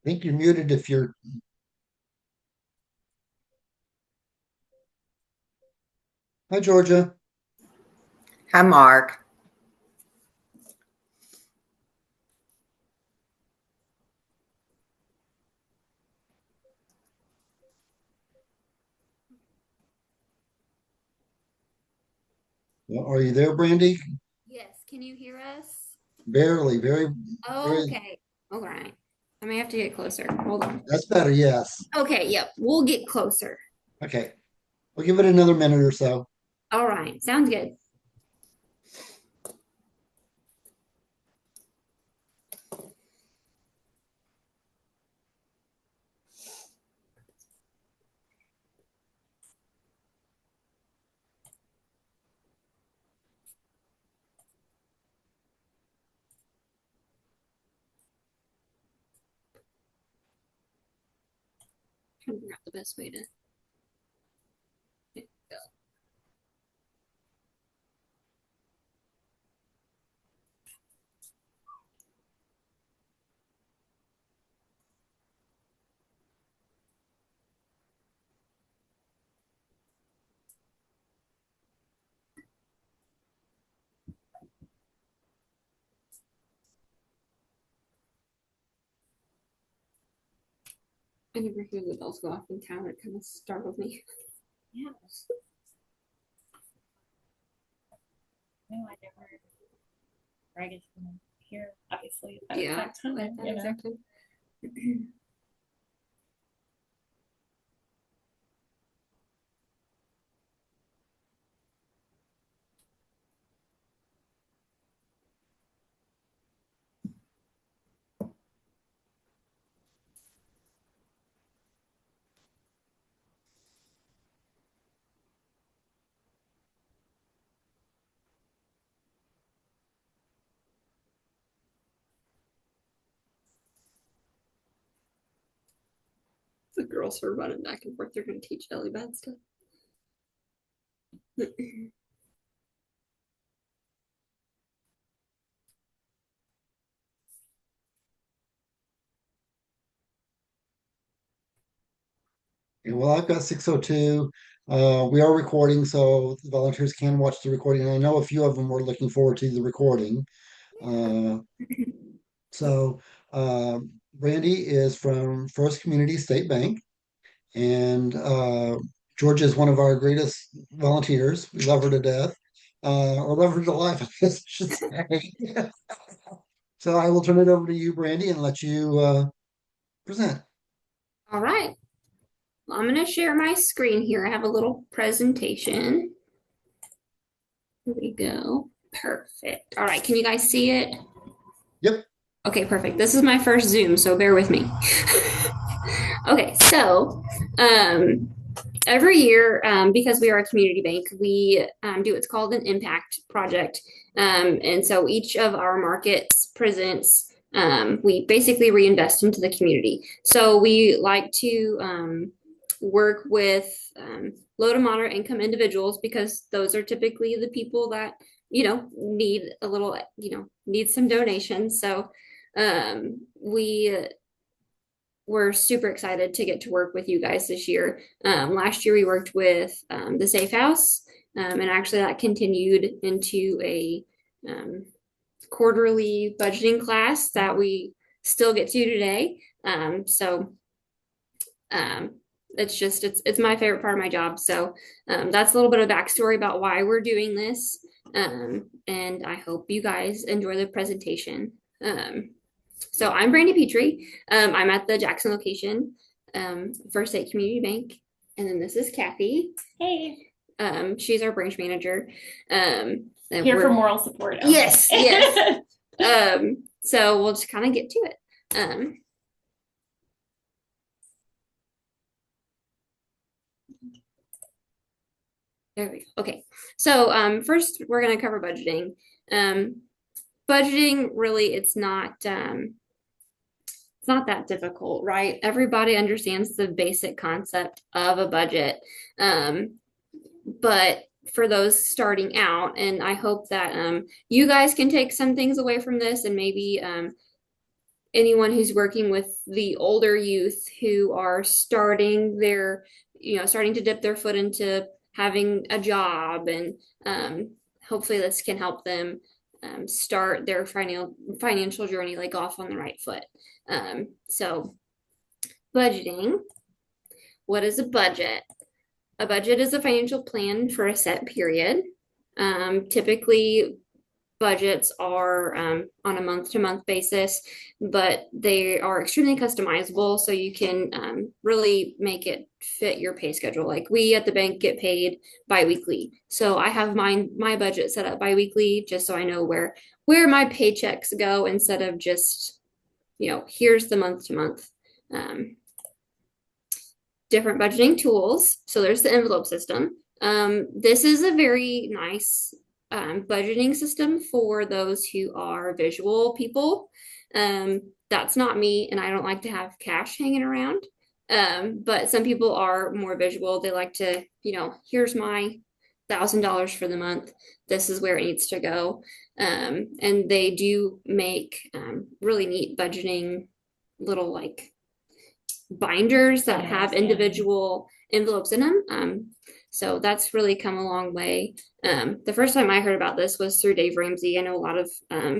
think you're muted if you're. Hi, Georgia. Hi, Mark. Are you there, Brandi? Yes, can you hear us? Barely, very, very. Okay. All right. I may have to get closer. Hold on. That's better. Yes. Okay, yep. We'll get closer. Okay. We'll give it another minute or so. All right. Sounds good. Trying to figure out the best way to go. I never hear the bells go off in town. It kind of startled me. Yeah. No, I never. I guess here, obviously, at that Yeah, exact time. at that exact time. The girls are running back and forth. They're going to teach Ellie bad stuff. Well, I've got 6:02. We are recording, so the volunteers can watch the recording. And I know a few of them were looking forward to the recording. Uh, so, uh, Brandi is from First Community State Bank, and Georgia is one of our greatest volunteers. We love her to death, or love her to life, I guess I should say. So I will turn it over to you, Brandi, and let you present. All right. Well, I'm going to share my screen here. I have a little presentation. Here we go. Perfect. All right. Can you guys see it? Yep. Okay, perfect. This is my first Zoom, so bear with me. Okay, so every year, because we are a community bank, we do what's called an impact project. And so each of our markets presents, we basically reinvest into the community. So we like to work with low to moderate income individuals because those are typically the people that, need a little, need some donations. So we we're super excited to get to work with you guys this year. Last year we worked with the Safe House, and actually that continued into a quarterly budgeting class that we still get to today. So it's my favorite part of my job. So that's a little bit of backstory about why we're doing this, and I hope you guys enjoy the presentation. So I'm Brandi Petrie. I'm at the Jackson location, First State Community Bank. And then this is Kathy. Hey. She's our branch manager. Here for moral support. Yes, yes. So we'll just kind of get to it. There we go. Okay. So first we're going to cover budgeting. Budgeting really, it's not that difficult, right? Everybody understands the basic concept of a budget. But for those starting out, and I hope that you guys can take some things away from this and maybe anyone who's working with the older youth who are starting starting to dip their foot into having a job, and hopefully this can help them start their financial journey like off on the right foot. So budgeting. What is a budget? A budget is a financial plan for a set period. Typically, budgets are on a month-to-month basis, but they are extremely customizable, so you can really make it fit your pay schedule. Like we at the bank get paid biweekly, so I have my budget set up biweekly just so I know where my paychecks go instead of just here's the month-to-month. Different budgeting tools. So there's the envelope system. This is a very nice budgeting system for those who are visual people. That's not me, and I don't like to have cash hanging around. But some people are more visual. They like to, here's my $1,000 for the month. This is where it needs to go. And they do make really neat budgeting little binders that have individual envelopes in them. So that's really come a long way. The first time I heard about this was through Dave Ramsey. I know a lot of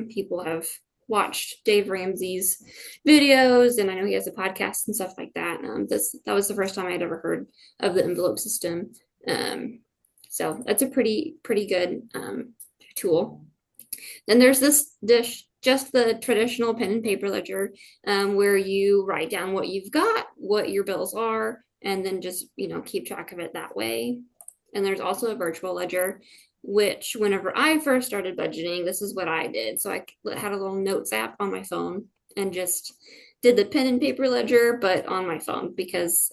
people have watched Dave Ramsey's videos, and I know he has a podcast and stuff like that. That was the first time I'd ever heard of the envelope system. So that's a pretty good tool. Then there's just the traditional pen and paper ledger, where you write down what you've got, what your bills are, and then just, keep track of it that way. And there's also a virtual ledger, which whenever I first started budgeting, this is what I did. So I had a little notes app on my phone and just did the pen and paper ledger, but on my phone, because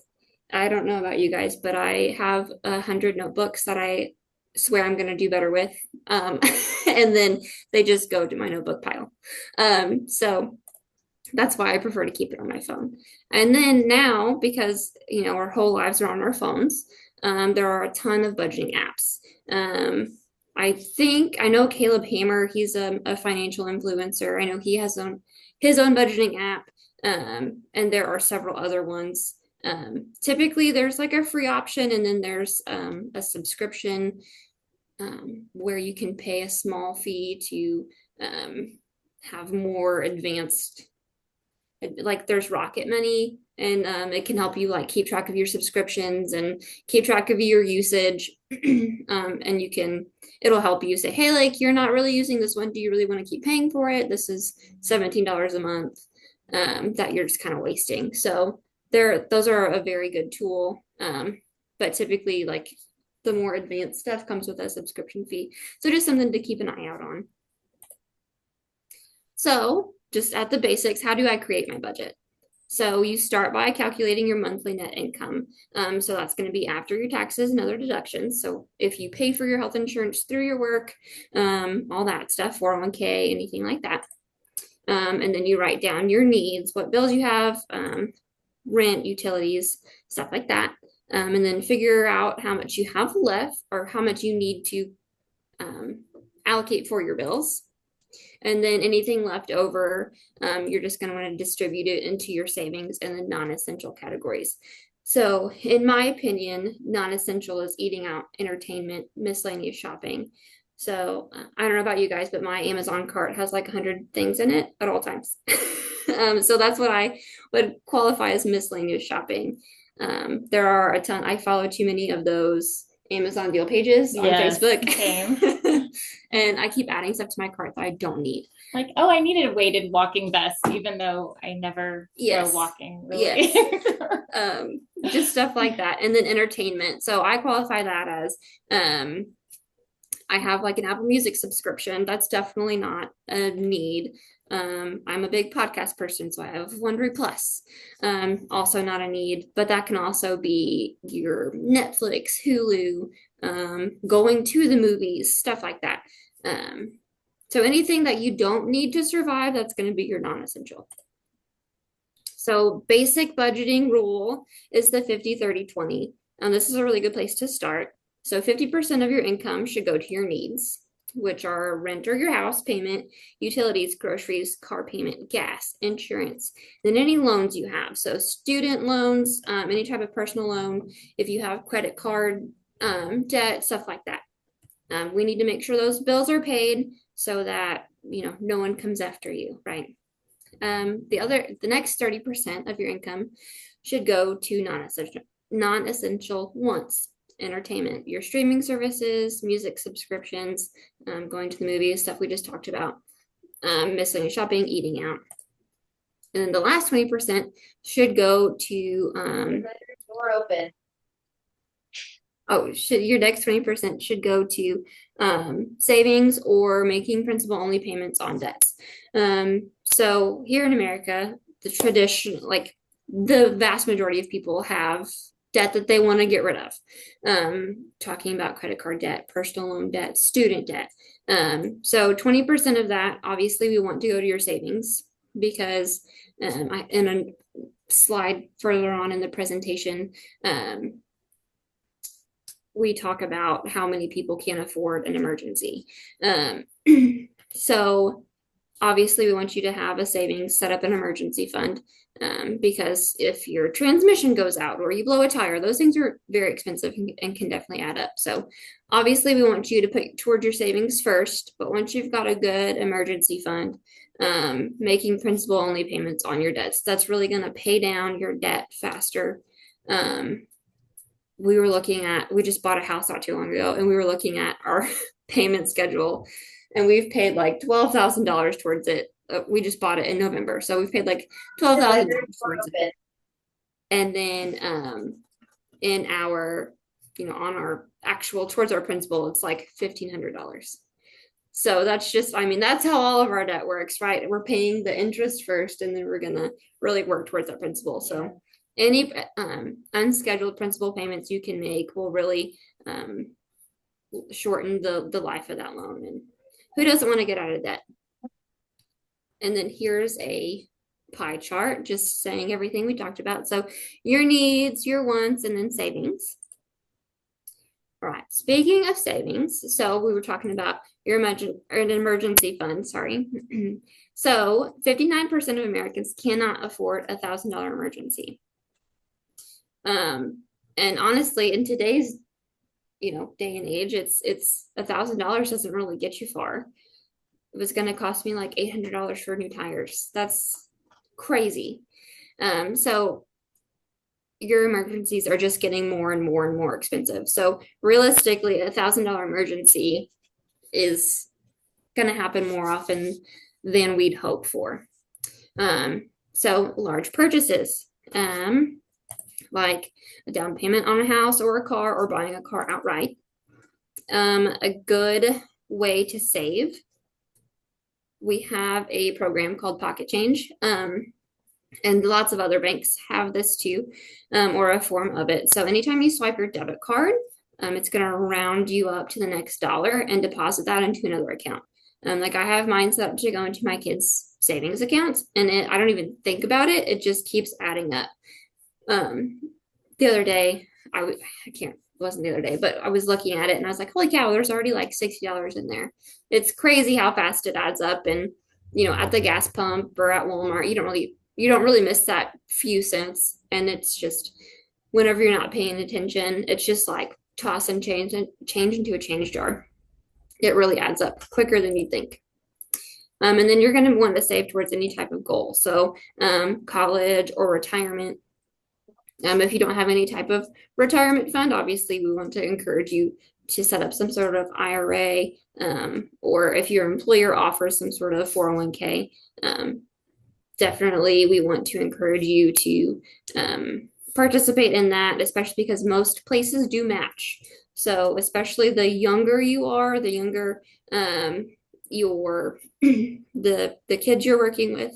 I don't know about you guys, but I have 100 notebooks that I swear I'm going to do better with. And then they just go to my notebook pile. So that's why I prefer to keep it on my phone. And then now, because, our whole lives are on our phones, there are a ton of budgeting apps. I know Caleb Hammer, he's a financial influencer. I know he has his own budgeting app. And there are several other ones. Typically there's a free option, and then there's a subscription where you can pay a small fee to have more advanced, there's Rocket Money, and it can help you keep track of your subscriptions and keep track of your usage. And it'll help you say, hey, you're not really using this one. Do you really want to keep paying for it? This is $17 a month that you're just kind of wasting. So those are a very good tool. But typically the more advanced stuff comes with a subscription fee. So just something to keep an eye out on. So just at the basics, how do I create my budget? So you start by calculating your monthly net income. So that's going to be after your taxes and other deductions. So if you pay for your health insurance through your work, all that stuff, 401k, anything like that. And then you write down your needs, what bills you have, rent, utilities, stuff like that. And then figure out how much you have left or how much you need to allocate for your bills. And then anything left over, you're just going to want to distribute it into your savings and the non-essential categories. So in my opinion, non-essential is eating out, entertainment, miscellaneous shopping. So I don't know about you guys, but my Amazon cart has 100 things in it at all times. So that's what I would qualify as miscellaneous shopping. There are a ton. I follow too many of those Amazon deal pages on Facebook. Same. And I keep adding stuff to my cart that I don't need. I needed a weighted walking vest, even though I never go walking. Really. Yes. Just stuff like that. And then entertainment. So I qualify that as I have an Apple Music subscription. That's definitely not a need. I'm a big podcast person, so I have Wondery Plus. Also not a need, but that can also be your Netflix, Hulu, going to the movies, stuff like that. So anything that you don't need to survive, that's going to be your non-essential. So basic budgeting rule is the 50-30-20. And this is a really good place to start. So 50% of your income should go to your needs. which are rent or your house payment, utilities, groceries, car payment, gas, insurance, then any loans you have. So student loans, any type of personal loan, if you have credit card debt, stuff like that. We need to make sure those bills are paid so that, no one comes after you, right? The next 30% of your income should go to non-essential wants, entertainment, your streaming services, music subscriptions, going to the movies, stuff we just talked about, miscellaneous shopping, eating out. And then the last 20% should go to Door open. your next 20% should go to savings or making principal only payments on debts. So here in America, the tradition, like the vast majority of people have debt that they want to get rid of. Talking about credit card debt, personal loan debt, student debt. So 20% of that, obviously, we want to go to your savings because in a slide further on in the presentation, we talk about how many people can't afford an emergency. So obviously we want you to have a savings, set up an emergency fund, because if your transmission goes out or you blow a tire, those things are very expensive and can definitely add up. So obviously we want you to put towards your savings first, but once you've got a good emergency fund, making principal only payments on your debts, that's really going to pay down your debt faster. We just bought a house not too long ago, and we were looking at our payment schedule, and we've paid like $12,000 towards it. We just bought it in November, so we've paid like $12,000 towards it. And then in our, on our actual towards our principal, it's like $1,500. So that's that's how all of our debt works, right? We're paying the interest first, and then we're gonna really work towards that principal. So any unscheduled principal payments you can make will really shorten the life of that loan. And who doesn't want to get out of debt? And then here's a pie chart just saying everything we talked about. So your needs, your wants, and then savings. All right, speaking of savings, so we were talking about an emergency fund, sorry. So 59% of Americans cannot afford $1,000 emergency. And honestly, in today's, day and age, it's $1,000 doesn't really get you far. It was going to cost me like $800 for new tires. That's crazy. So your emergencies are just getting more and more and more expensive. So realistically, $1,000 emergency is going to happen more often than we'd hope for. So large purchases, like a down payment on a house or a car, or buying a car outright. A good way to save. We have a program called Pocket Change, and lots of other banks have this too, or a form of it. So anytime you swipe your debit card, it's going to round you up to the next dollar and deposit that into another account. Like I have mine set up to go into my kids' savings accounts, and I don't even think about it. It just keeps adding up. The other day, it wasn't the other day, but I was looking at it and I was like, holy cow, there's already like $60 in there. It's crazy how fast it adds up. And, at the gas pump or at Walmart, you don't really miss that few cents. And it's just, whenever you're not paying attention, it's just like toss and change into a change jar. It really adds up quicker than you think. And then you're going to want to save towards any type of goal. So, college or retirement. If you don't have any type of retirement fund, obviously we want to encourage you to set up some sort of IRA, or if your employer offers some sort of 401k, definitely we want to encourage you to participate in that, especially because most places do match. So especially the younger you are, the younger the kids you're working with,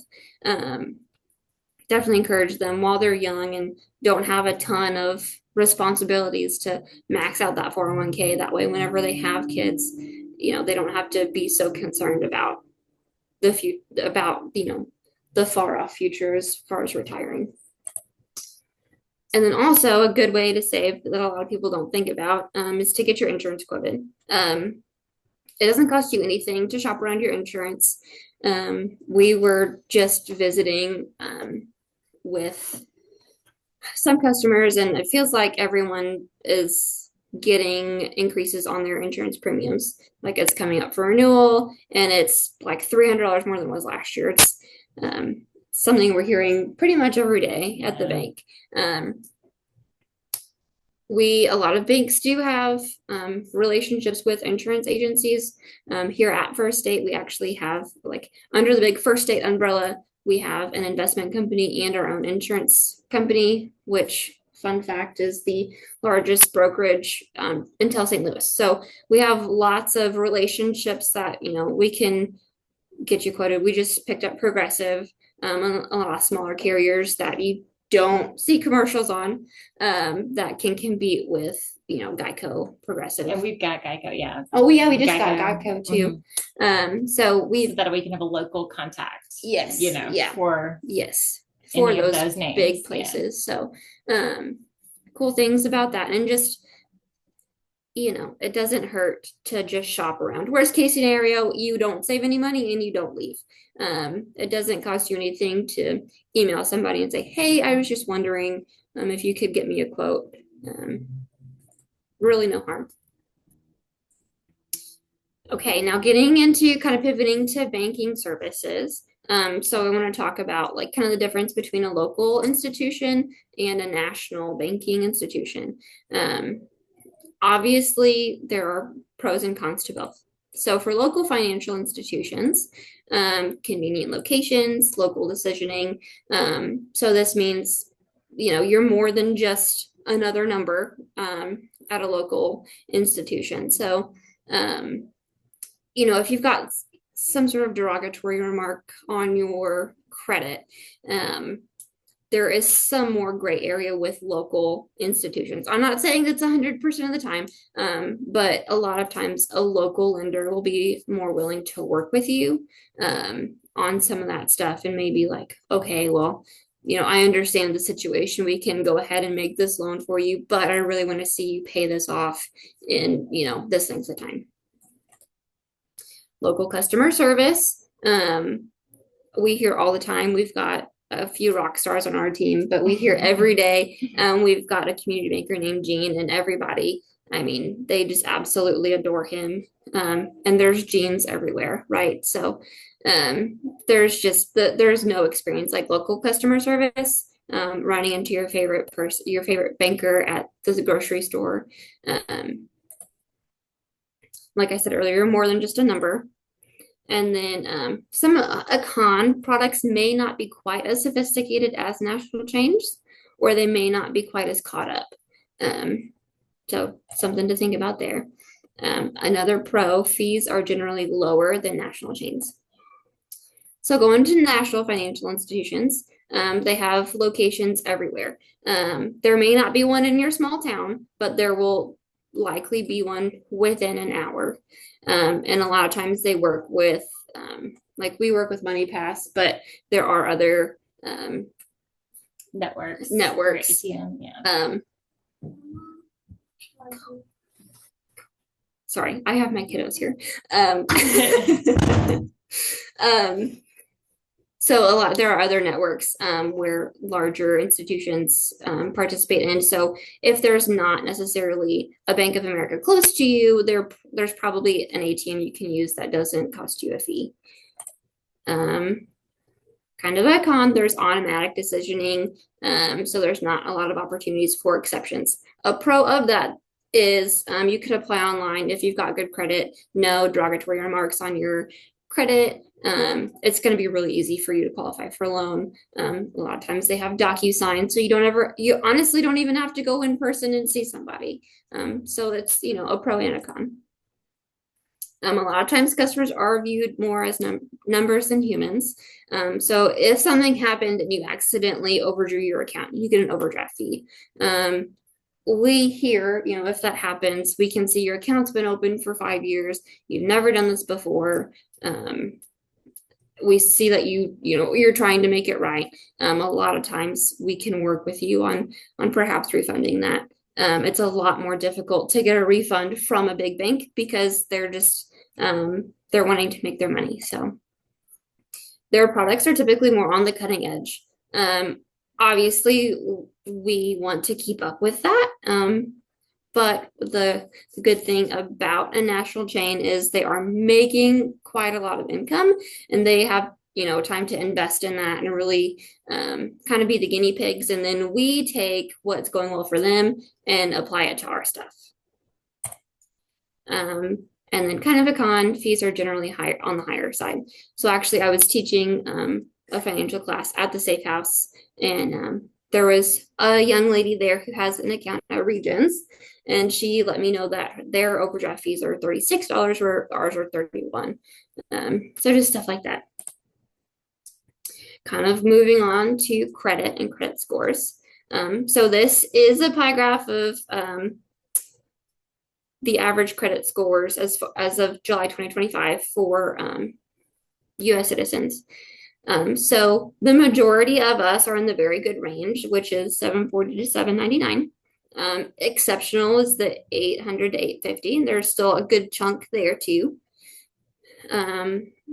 definitely encourage them while they're young and don't have a ton of responsibilities to max out that 401k. That way, whenever they have kids, they don't have to be so concerned about the far off future as far as retiring. And then also a good way to save that a lot of people don't think about is to get your insurance quoted. it doesn't cost you anything to shop around your insurance. We were just visiting with some customers, and it feels like everyone is getting increases on their insurance premiums. Like it's coming up for renewal, and it's like $300 more than it was last year. It's something we're hearing pretty much every day at the bank. A lot of banks do have relationships with insurance agencies. Here at First State, we actually have, like, under the big First State umbrella, we have an investment company and our own insurance company, which, fun fact, is the largest brokerage in St. Louis. So we have lots of relationships that, we can get you quoted. We just picked up Progressive, a lot of smaller carriers that you don't see commercials on, that can compete with, Geico, Progressive. And we've got Geico, yeah. Oh yeah, we just got Geico too. So that we can have a local contact. Yes. For for those names. Big places. Yeah. So cool things about that, and just, it doesn't hurt to just shop around. Worst case scenario, you don't save any money and you don't leave. It doesn't cost you anything to email somebody and say, hey, I was just wondering if you could get me a quote. Really no harm. Okay, now getting into kind of pivoting to banking services. So I want to talk about, like, kind of the difference between a local institution and a national banking institution. Obviously, there are pros and cons to both. So for local financial institutions, convenient locations, local decisioning. So this means, you're more than just another number at a local institution. So, if you've got some sort of derogatory remark on your credit, there is some more gray area with local institutions. I'm not saying that's 100% of the time, but a lot of times a local lender will be more willing to work with you on some of that stuff, and maybe like, okay, well, I understand the situation. We can go ahead and make this loan for you, but I really want to see you pay this off in, this length of time. Local customer service. We hear all the time. We've got a few rock stars on our team, but we hear every day. We've got a community banker named Gene, and everybody, they just absolutely adore him. And there's Genes everywhere, right? So there's no experience like local customer service, running into your favorite person, your favorite banker at the grocery store. Like I said earlier, more than just a number. And then some con products may not be quite as sophisticated as national chains, or they may not be quite as caught up. So something to think about there. Another pro, fees are generally lower than national chains. So going to national financial institutions, they have locations everywhere. There may not be one in your small town, but there will likely be one within an hour. And a lot of times they work with, like we work with MoneyPass, but there are other networks. ATM, yeah. Sorry, I have my kiddos here. So there are other networks where larger institutions participate in. So if there's not necessarily a Bank of America close to you, there's probably an ATM you can use that doesn't cost you a fee. Kind of a con, there's automatic decisioning. So there's not a lot of opportunities for exceptions. A pro of that is you could apply online if you've got good credit, no derogatory remarks on your credit. It's going to be really easy for you to qualify for a loan. A lot of times they have DocuSign, so you honestly don't even have to go in person and see somebody. So it's, a pro and a con. A lot of times customers are viewed more as numbers than humans. So if something happened and you accidentally overdrew your account, you get an overdraft fee. We hear, if that happens, we can see your account's been open for 5 years. You've never done this before. We see that you're trying to make it right. A lot of times we can work with you on perhaps refunding that. It's a lot more difficult to get a refund from a big bank because they're just they're wanting to make their money. So their products are typically more on the cutting edge. Obviously, we want to keep up with that. But the good thing about a national chain is they are making quite a lot of income, and they have, time to invest in that and really kind of be the guinea pigs. And then we take what's going well for them and apply it to our stuff. And then kind of a con, fees are generally higher on the higher side. So actually, I was teaching a financial class at the Safe House, and there was a young lady there who has an account at Regions, and she let me know that their overdraft fees are $36, where ours are $31. So just stuff like that. Kind of moving on to credit and credit scores. So this is a pie graph of the average credit scores as of July 2025 for U.S. citizens. So the majority of us are in the very good range, which is 740 to 799. Exceptional is the 800 to 850, and there's still a good chunk there too.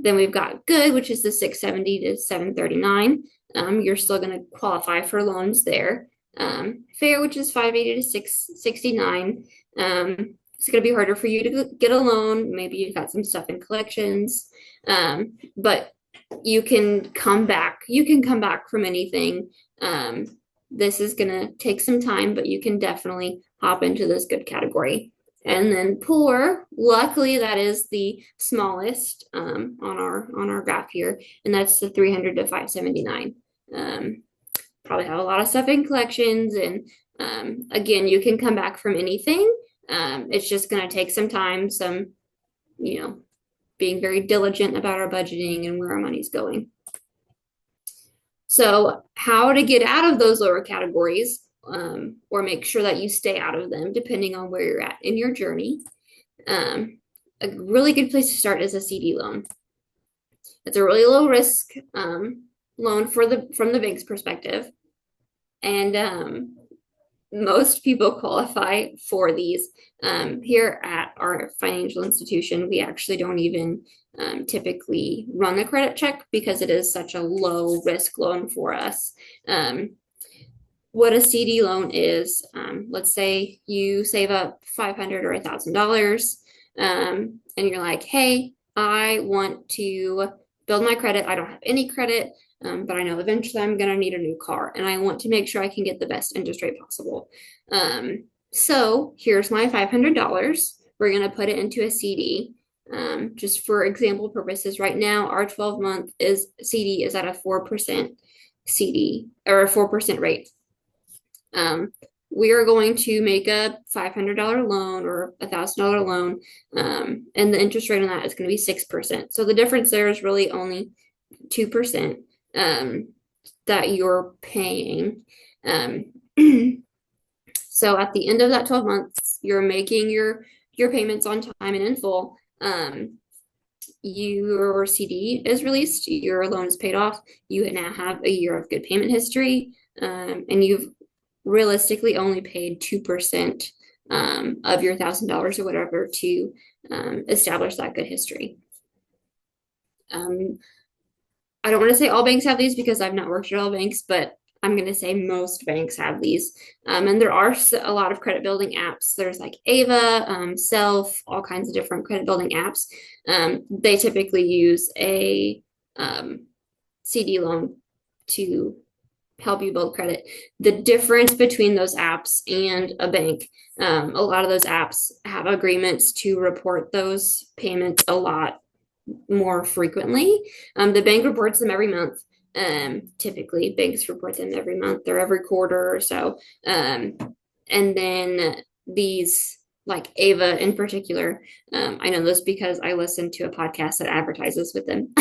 Then we've got good, which is the 670 to 739. You're still going to qualify for loans there. Fair, which is 580 to 669. It's going to be harder for you to get a loan. Maybe you've got some stuff in collections, but you can come back. You can come back from anything. This is going to take some time, but you can definitely hop into this good category. And then poor, luckily that is the smallest on our graph here, and that's the 300 to 579. Probably have a lot of stuff in collections, and again, you can come back from anything. It's just going to take some time, being very diligent about our budgeting and where our money's going. So how to get out of those lower categories, or make sure that you stay out of them, depending on where you're at in your journey. A really good place to start is a CD loan. It's a really low risk loan from the bank's perspective, and most people qualify for these. Here at our financial institution, we actually don't even typically run a credit check because it is such a low risk loan for us. What a CD loan is, let's say you save up $500 or $1,000, and you're like, hey, I want to build my credit. I don't have any credit, but I know eventually I'm going to need a new car, and I want to make sure I can get the best interest rate possible. So here's my $500. We're going to put it into a CD. Just for example purposes, right now our 12-month CD is at a 4% CD, or a 4% rate. We are going to make a $500 loan or $1,000 loan, and the interest rate on that is going to be 6%. So the difference there is really only 2% that you're paying. So at the end of that 12 months, you're making your payments on time and in full. Your CD is released, your loan is paid off. You now have a year of good payment history, and you've realistically only paid 2% of your $1,000 or whatever to establish that good history. I don't want to say all banks have these because I've not worked at all banks, but I'm going to say most banks have these. And there are a lot of credit building apps. There's like Ava, Self, all kinds of different credit building apps. They typically use a CD loan to help you build credit. The difference between those apps and a bank, a lot of those apps have agreements to report those payments a lot more frequently. The bank reports them every month. Typically banks report them every month or every quarter or so. And then these, like Ava in particular, I know this because I listen to a podcast that advertises with them.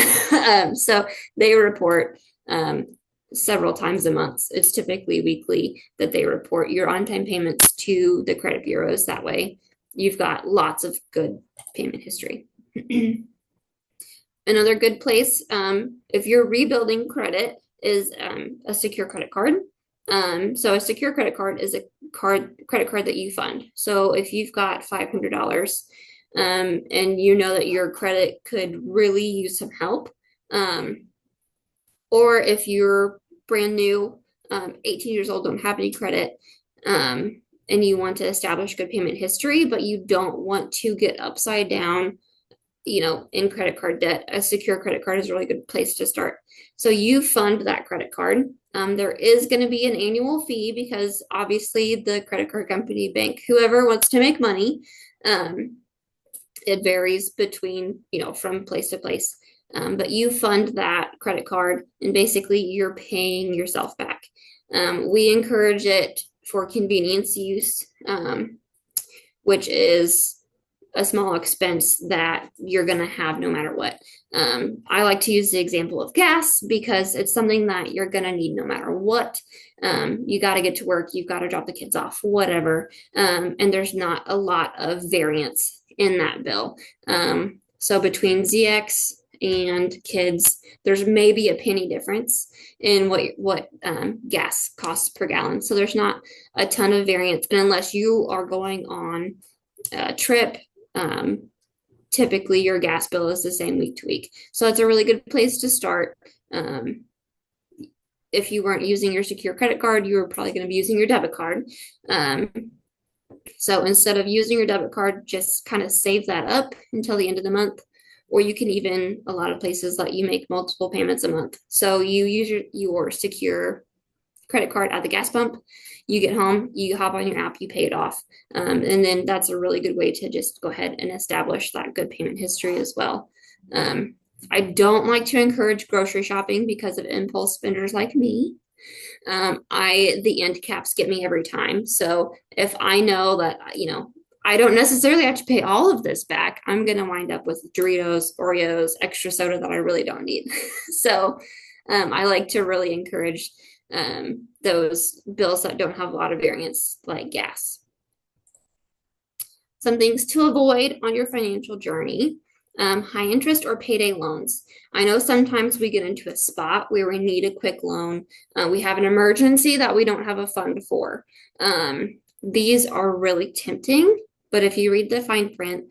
So they report several times a month. It's typically weekly that they report your on-time payments to the credit bureaus. That way you've got lots of good payment history. Another good place, if you're rebuilding credit, is a secure credit card. So a secure credit card is a credit card that you fund. So if you've got $500 and you know that your credit could really use some help. Or if you're brand new, 18 years old, don't have any credit, and you want to establish good payment history, but you don't want to get upside down, in credit card debt, a secure credit card is a really good place to start. So you fund that credit card. There is going to be an annual fee because obviously the credit card company, bank, whoever wants to make money, it varies between, from place to place. But you fund that credit card and basically you're paying yourself back. We encourage it for convenience use, which is a small expense that you're going to have no matter what. I like to use the example of gas because it's something that you're going to need no matter what. You got to get to work, you've got to drop the kids off, whatever. And there's not a lot of variance in that bill. So between ZX and kids, there's maybe a penny difference in what gas costs per gallon. So there's not a ton of variance. And unless you are going on a trip, typically your gas bill is the same week to week. So it's a really good place to start. If you weren't using your secure credit card, you were probably going to be using your debit card. So instead of using your debit card, just kind of save that up until the end of the month. Or you can even, a lot of places let you make multiple payments a month. So you use your secure credit card at the gas pump. You get home, you hop on your app, you pay it off. And then that's a really good way to just go ahead and establish that good payment history as well. I don't like to encourage grocery shopping because of impulse spenders like me. The end caps get me every time. So if I know that, I don't necessarily have to pay all of this back, I'm going to wind up with Doritos, Oreos, extra soda that I really don't need. So I like to really encourage those bills that don't have a lot of variance, like gas. Some things to avoid on your financial journey: high interest or payday loans. I know sometimes we get into a spot where we need a quick loan. We have an emergency that we don't have a fund for. These are really tempting, but if you read the fine print,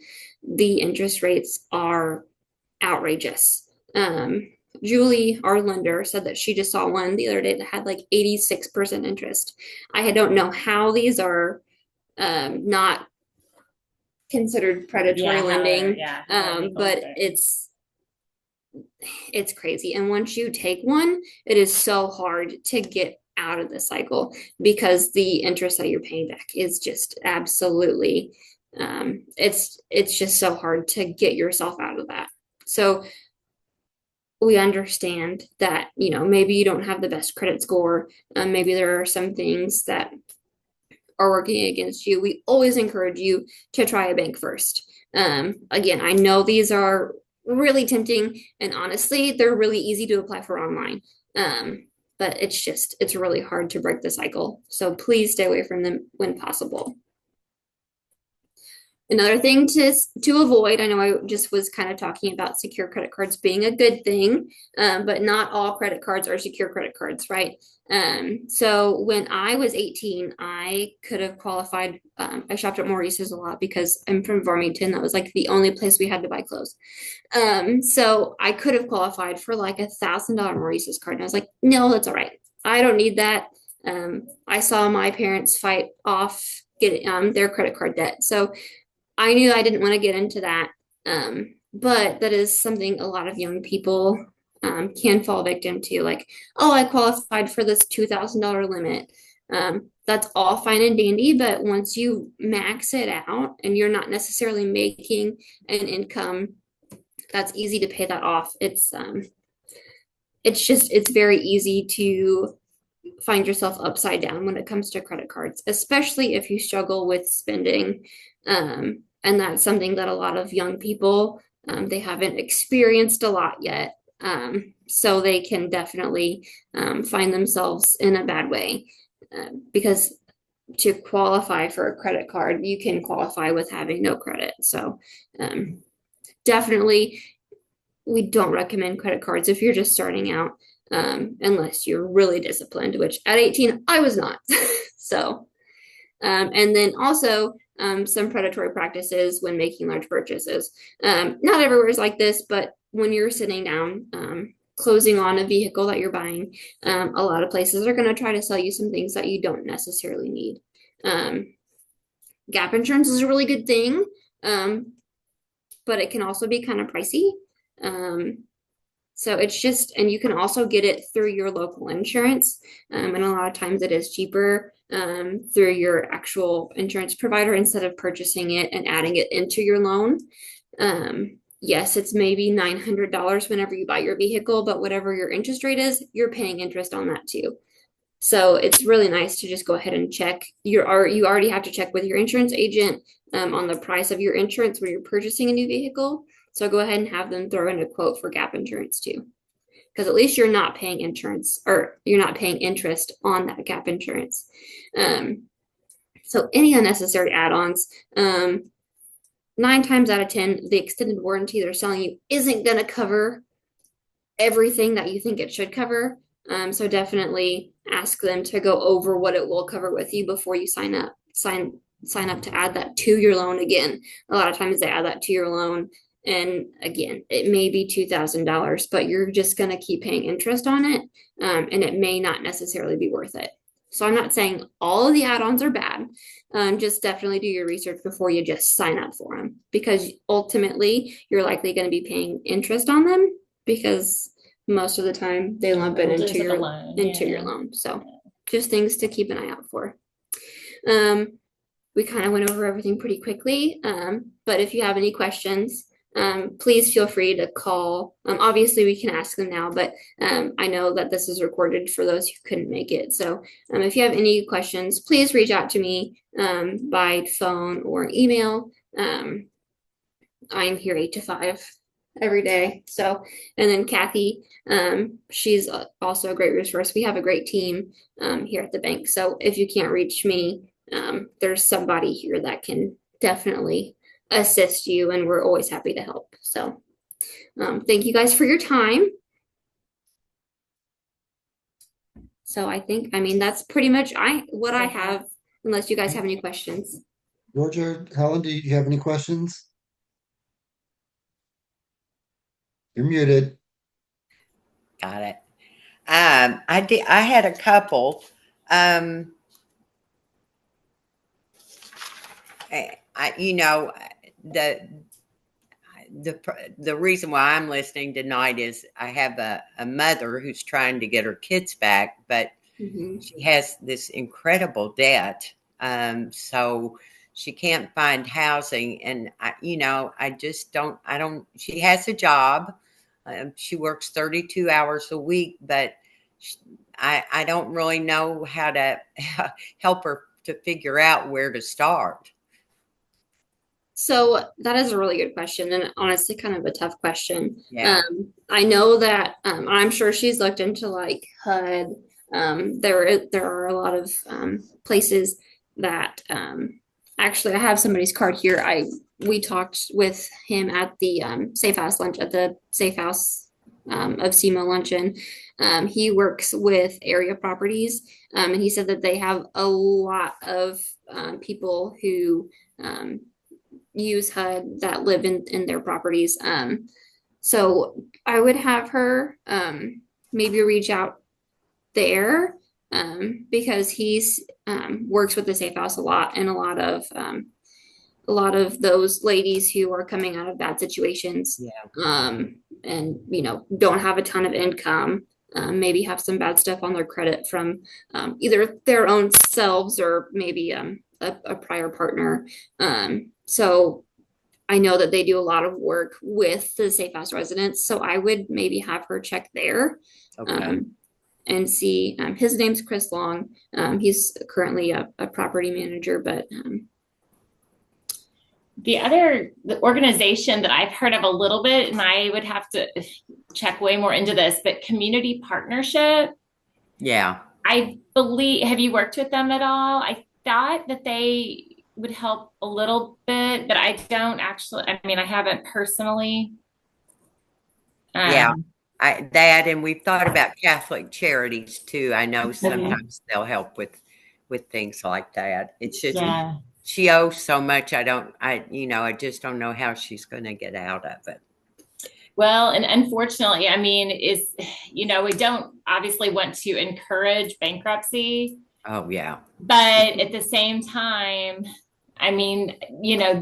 the interest rates are outrageous. Julie, our lender, said that she just saw one the other day that had like 86% interest. I don't know how these are not considered predatory lending, but it's crazy. And once you take one, it is so hard to get out of the cycle because the interest that you're paying back is just absolutely, it's just so hard to get yourself out of that. So we understand that, maybe you don't have the best credit score. Maybe there are some things that are working against you. We always encourage you to try a bank first. Again, I know these are really tempting, and honestly, they're really easy to apply for online. But it's really hard to break the cycle. So please stay away from them when possible. Another thing to avoid, I know I just was kind of talking about secure credit cards being a good thing, but not all credit cards are secure credit cards, right? So when I was 18, I could have qualified. I shopped at Maurice's a lot because I'm from Farmington. That was like the only place we had to buy clothes. So I could have qualified for like $1,000 Maurice's card. And I was like, no, that's all right. I don't need that. I saw my parents fight off getting their credit card debt. So I knew I didn't want to get into that. But that is something a lot of young people can fall victim to, like, oh, I qualified for this $2,000 limit. That's all fine and dandy, but once you max it out and you're not necessarily making an income that's easy to pay that off, it's very easy to find yourself upside down when it comes to credit cards, especially if you struggle with spending. And that's something that a lot of young people, they haven't experienced a lot yet. So they can definitely find themselves in a bad way, because to qualify for a credit card, you can qualify with having no credit. So definitely, we don't recommend credit cards if you're just starting out, unless you're really disciplined, which at 18, I was not. So, and then also, some predatory practices when making large purchases. Not everywhere is like this, but when you're sitting down, closing on a vehicle that you're buying, a lot of places are going to try to sell you some things that you don't necessarily need. Gap insurance is a really good thing, but it can also be kind of pricey. So it's just, and you can also get it through your local insurance. And a lot of times it is cheaper through your actual insurance provider instead of purchasing it and adding it into your loan. Yes, it's maybe $900 whenever you buy your vehicle, but whatever your interest rate is, you're paying interest on that too. So it's really nice to just go ahead and check. You already have to check with your insurance agent on the price of your insurance when you're purchasing a new vehicle. So go ahead and have them throw in a quote for gap insurance too, because at least you're not paying insurance or you're not paying interest on that gap insurance. So any unnecessary add-ons, 9 times out of 10, the extended warranty they're selling you isn't going to cover everything that you think it should cover. So definitely ask them to go over what it will cover with you before you sign up to add that to your loan again. A lot of times they add that to your loan. And again, it may be $2,000, but you're just going to keep paying interest on it. And it may not necessarily be worth it. So I'm not saying all of the add-ons are bad. Just definitely do your research before you just sign up for them, because ultimately you're likely going to be paying interest on them because most of the time they lump it into your loan. So just things to keep an eye out for. We kind of went over everything pretty quickly. But if you have any questions, please feel free to call. Obviously we can ask them now, but I know that this is recorded for those who couldn't make it. So if you have any questions, please reach out to me by phone or email. I'm here 8 to 5 every day. So, and then Kathy, she's also a great resource. We have a great team here at the bank. So if you can't reach me, there's somebody here that can definitely assist you, and we're always happy to help. So thank you guys for your time. So I mean, that's pretty much what I have, unless you guys have any questions. Georgia, Helen, do you have any questions? You're muted. Got it. I had a couple. The reason why I'm listening tonight is I have a mother who's trying to get her kids back, but she has this incredible debt. So she can't find housing, and she has a job. She works 32 hours a week, but I don't really know how to help her to figure out where to start. So that is a really good question, and honestly kind of a tough question. Yeah. I know that I'm sure she's looked into like HUD. There are a lot of places that actually I have somebody's card here. We talked with him at the Safe House lunch at the Safe House of SEMO luncheon. He works with area properties, and he said that they have a lot of people who use HUD that live in their properties. So I would have her maybe reach out there because he's works with the Safe House a lot, and a lot of those ladies who are coming out of bad situations, and don't have a ton of income, maybe have some bad stuff on their credit from either their own selves or maybe a prior partner. So I know that they do a lot of work with the Safe House residents. So I would maybe have her check there. Okay. And see. His name's Chris Long. He's currently a property manager, but the organization that I've heard of a little bit, and I would have to check way more into this, but Community Partnership. Yeah. I believe, have you worked with them at all? I thought that they would help a little bit, but I don't actually, I haven't personally. And we've thought about Catholic Charities too. I know sometimes they'll help with things like that. It's just she owes so much. I just don't know how she's going to get out of it. Well, and unfortunately, I mean, we don't obviously want to encourage bankruptcy. Oh, yeah. But at the same time, I mean,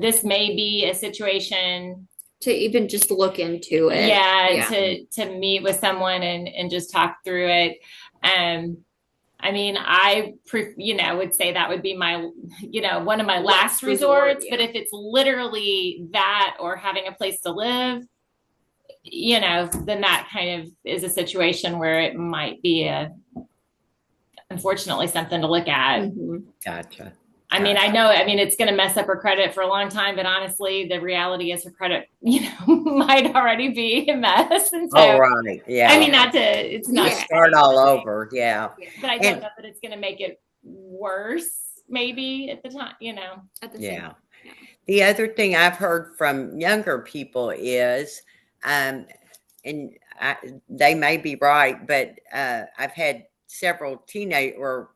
this may be a situation to even just look into it. Yeah, to meet with someone and just talk through it. I mean, would say that would be my, one of my last resorts. But if it's literally that or having a place to live, then that kind of is a situation where it might be unfortunately something to look at. Mm-hmm. Gotcha. I mean, it's going to mess up her credit for a long time, but honestly, the reality is her credit, might already be a mess. And so, right. Yeah. I mean, it's not start all over. Yeah. But I don't know that it's going to make it worse, maybe at the time, At the same time. The other thing I've heard from younger people is, and they may be right, but I've had several teenage or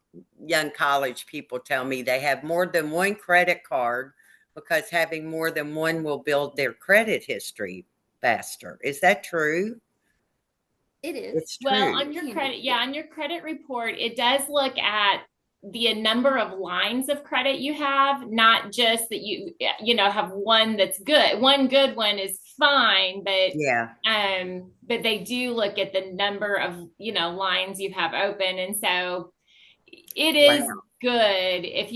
young college people tell me they have more than one credit card because having more than one will build their credit history faster. Is that true? It is. It's true. Well, on your credit report, it does look at the number of lines of credit you have, not just that you have one that's good. One good one is fine, but but they do look at the number of lines you have open, and so it is good if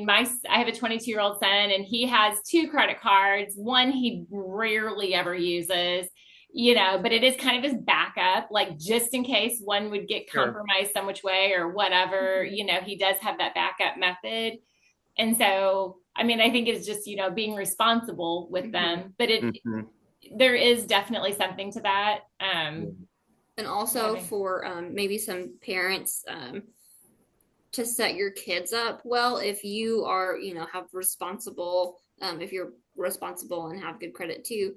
I have a 22-year-old son, and he has 2 credit cards. One he rarely ever uses, but it is kind of his backup, like just in case one would get compromised some which way or whatever, he does have that backup method. And so, I mean, I think it's just, being responsible with them, but there is definitely something to that. And also for maybe some parents, to set your kids up well, if you are, have responsible, if you're responsible and have good credit too,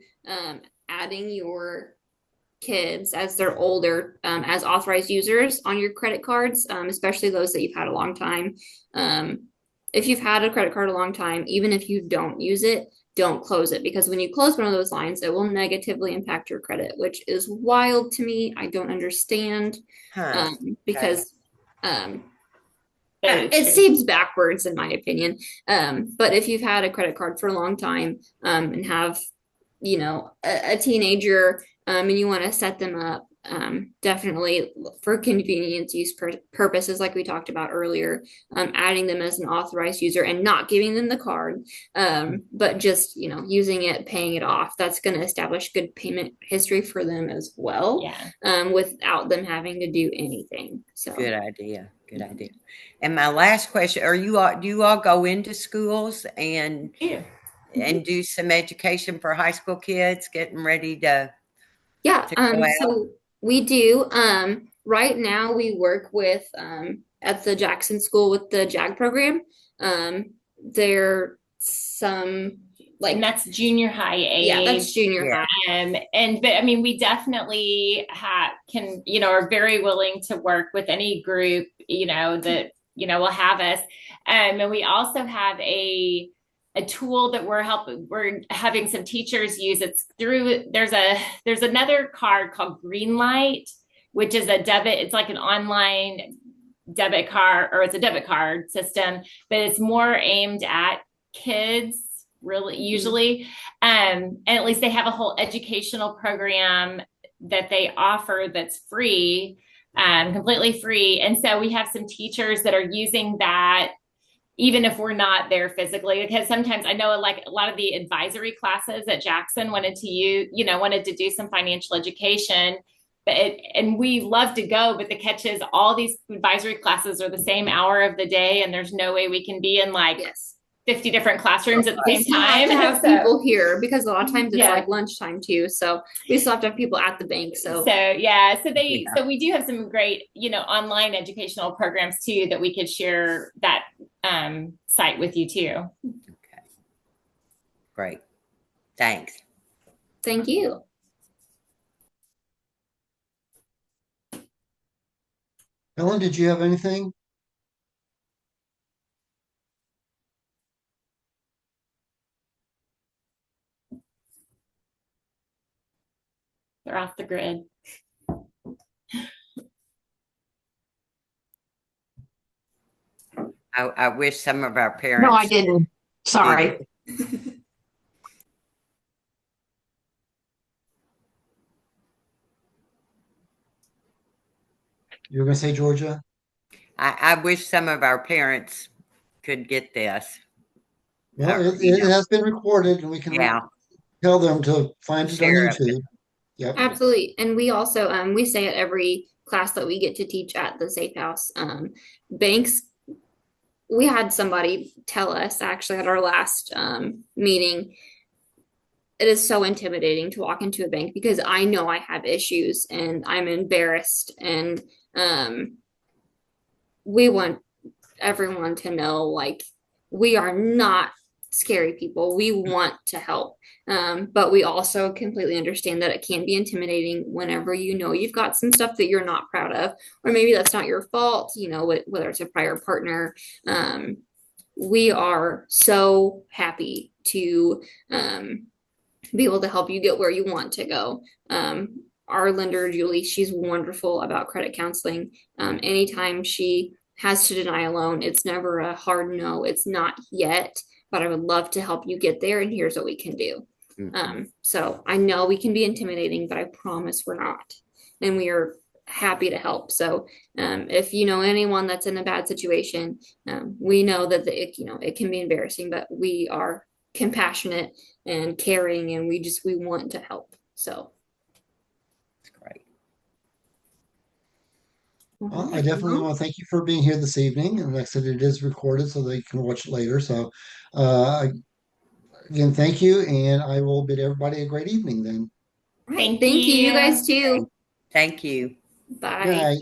adding your kids as they're older as authorized users on your credit cards, especially those that you've had a long time. If you've had a credit card a long time, even if you don't use it, don't close it, because when you close one of those lines, it will negatively impact your credit, which is wild to me. I don't understand because it seems backwards in my opinion. But if you've had a credit card for a long time and have, a teenager and you want to set them up, definitely for convenience use purposes, like we talked about earlier, adding them as an authorized user and not giving them the card, but just, using it, paying it off. That's going to establish good payment history for them as well, without them having to do anything. So good idea. And my last question, do you all go into schools and do some education for high school kids getting ready to so we do. Right now we work with at the Jackson School with the JAG program. There some and that's junior high age. Yeah, that's junior high. But I mean, we definitely are very willing to work with any group, that, will have us. And we also have a tool that we're having some teachers use. There's another card called Greenlight, which is it's like an online debit card, or it's a debit card system, but it's more aimed at kids, really, usually. And at least they have a whole educational program that they offer that's free, completely free. And so we have some teachers that are using that, even if we're not there physically, because sometimes I know, like, a lot of the advisory classes at Jackson wanted to do some financial education, and we love to go, but the catch is all these advisory classes are the same hour of the day, and there's no way we can be in 50 different classrooms at the same time. Have people here, because a lot of times it's like lunchtime too. So we still have to have people at the bank. So we do have some great, online educational programs too, that we could share that site with you too. Okay. Great. Thanks. Thank you. Helen, did you have anything? They're off the grid. I wish some of our No, parents I didn't. Sorry. You were going to say, Georgia? I wish some of our parents could get this. Well, You it know, has been recorded, and we can yeah, tell them to find it on share of it. YouTube. Yep. Absolutely. And we also we say at every class that we get to teach at the Safe House, banks, we had somebody tell us actually at our last meeting, it is so intimidating to walk into a bank because I know I have issues and I'm embarrassed, and we want everyone to know, like, we are not scary people. We want to help. But we also completely understand that it can be intimidating whenever you know you've got some stuff that you're not proud of, or maybe that's not your fault, you know, whether it's a prior partner. We are so happy to be able to help you get where you want to go. Our lender, Julie, she's wonderful about credit counseling. Anytime she has to deny a loan, it's never a hard no. It's not yet, but I would love to help you get there, and here's what we can do. So I know we can be intimidating, but I promise we're not. And we are happy to help. So if you know anyone that's in a bad situation, we know that it can be embarrassing, but we are compassionate and caring, and we want to help. So That's great. Well, I definitely want to thank you for being here this evening. And like I said, it is recorded so they can watch it later. So, again, thank you. And I will bid everybody a great evening then. Thank you. You guys too. Thank you. Bye. Good night.